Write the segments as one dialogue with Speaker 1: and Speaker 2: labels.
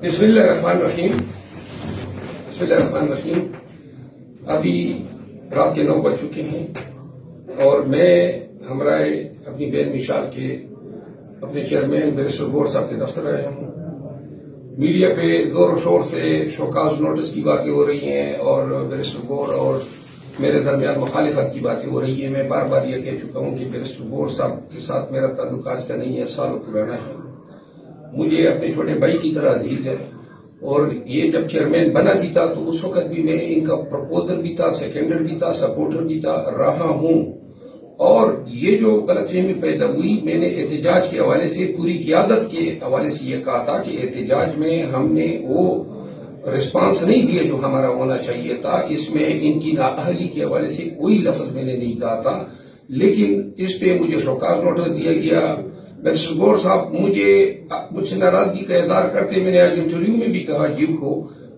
Speaker 1: بسم اللہ الرحمن الرحیم بسم اللہ الرحمن الرحیم ابھی رات کے 9 بج چکے ہیں اور میں ہمراہ اپنی بہن مشال کے اپنے چیئرمین بیرسٹر گور صاحب کے دفتر آیا ہوں. میڈیا پہ زور و شور سے شوکاز نوٹس کی باتیں ہو رہی ہیں اور بیرسٹر گور اور میرے درمیان مخالفت کی باتیں ہو رہی ہیں. میں بار بار یہ کہہ چکا ہوں کہ بیرسٹر گور صاحب کے ساتھ میرا تعلق آج کا نہیں ہے، سالوں پرانا ہے. مجھے اپنے چھوٹے بھائی کی طرح عزیز ہے اور یہ جب چیئرمین بنا بھی تھا تو اس وقت بھی میں ان کا پروپوزر بھی تھا، سیکنڈر بھی تھا، سپورٹر بھی تھا رہا ہوں. اور یہ جو غلط فہمی پیدا ہوئی، میں نے احتجاج کے حوالے سے پوری قیادت کے حوالے سے یہ کہا تھا کہ احتجاج میں ہم نے وہ رسپانس نہیں دیا جو ہمارا ہونا چاہیے تھا. اس میں ان کی نااہلی کے حوالے سے کوئی لفظ میں نے نہیں کہا تھا، لیکن اس پہ مجھے شوکاز نوٹس دیا گیا. بیرسٹر گور صاحب مجھ سے ناراضگی کا اظہار کرتے، میں نے آج انٹرویو میں بھی کہا جیو کو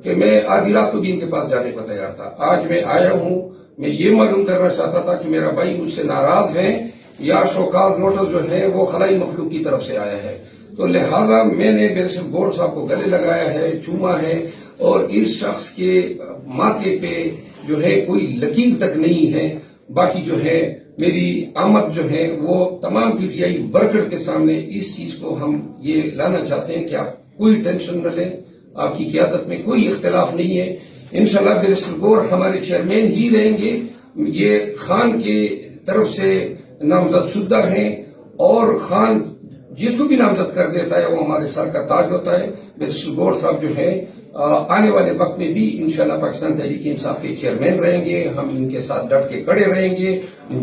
Speaker 1: کہ میں آدھی رات کو بھی ان کے پاس جانے کو تیار تھا. آج میں آیا ہوں، میں یہ معلوم کرنا چاہتا تھا کہ میرا بھائی مجھ سے ناراض ہیں یا شوکاز نوٹس جو ہے وہ خلائی مخلوق کی طرف سے آیا ہے. تو لہذا میں نے بیرسٹر گور صاحب کو گلے لگایا ہے، چوما ہے، اور اس شخص کے ماتھے پہ جو ہے کوئی لکیر تک نہیں ہے. باقی جو ہے میری آمد جو ہے وہ تمام پی ٹی آئی ورکر کے سامنے اس چیز کو ہم یہ لانا چاہتے ہیں کہ آپ کوئی ٹینشن نہ لیں، آپ کی قیادت میں کوئی اختلاف نہیں ہے. انشاءاللہ بیرسٹر گور ہمارے چیئرمین ہی رہیں گے. یہ خان کی طرف سے نامزد شدہ ہیں اور خان جس کو بھی نامزد کر دیتا ہے وہ ہمارے سر کا تاج ہوتا ہے. بیرسٹر گور صاحب جو ہے آنے والے وقت میں بھی انشاءاللہ پاکستان تحریک انصاف کے چیئرمین رہیں گے. ہم ان کے ساتھ ڈٹ کے کھڑے رہیں گے.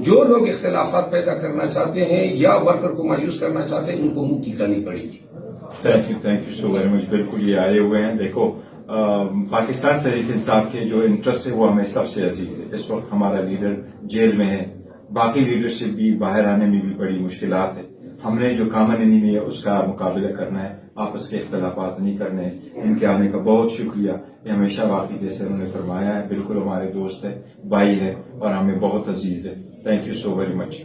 Speaker 1: جو لوگ اختلافات پیدا کرنا چاہتے ہیں یا ورکر کو مایوس کرنا چاہتے ہیں ان کو منہ کی کرنی پڑے گی.
Speaker 2: Thank you so very much. بالکل یہ آئے ہوئے ہیں. دیکھو پاکستان تحریک انصاف کے جو انٹرسٹ ہے وہ ہمیں سب سے عزیز ہے. اس وقت ہمارا لیڈر جیل میں ہے، باقی لیڈرشپ بھی باہر آنے میں بھی بڑی مشکلات ہے. ہم نے جو کامن انیمی ہے اس کا مقابلہ کرنا ہے، آپس کے اختلافات نہیں کرنے. ان کے آنے کا بہت شکریہ. یہ ہمیشہ باقی جیسے انہوں نے فرمایا ہے بالکل ہمارے دوست ہے، بھائی ہے اور ہمیں بہت عزیز ہے. Thank you so very much.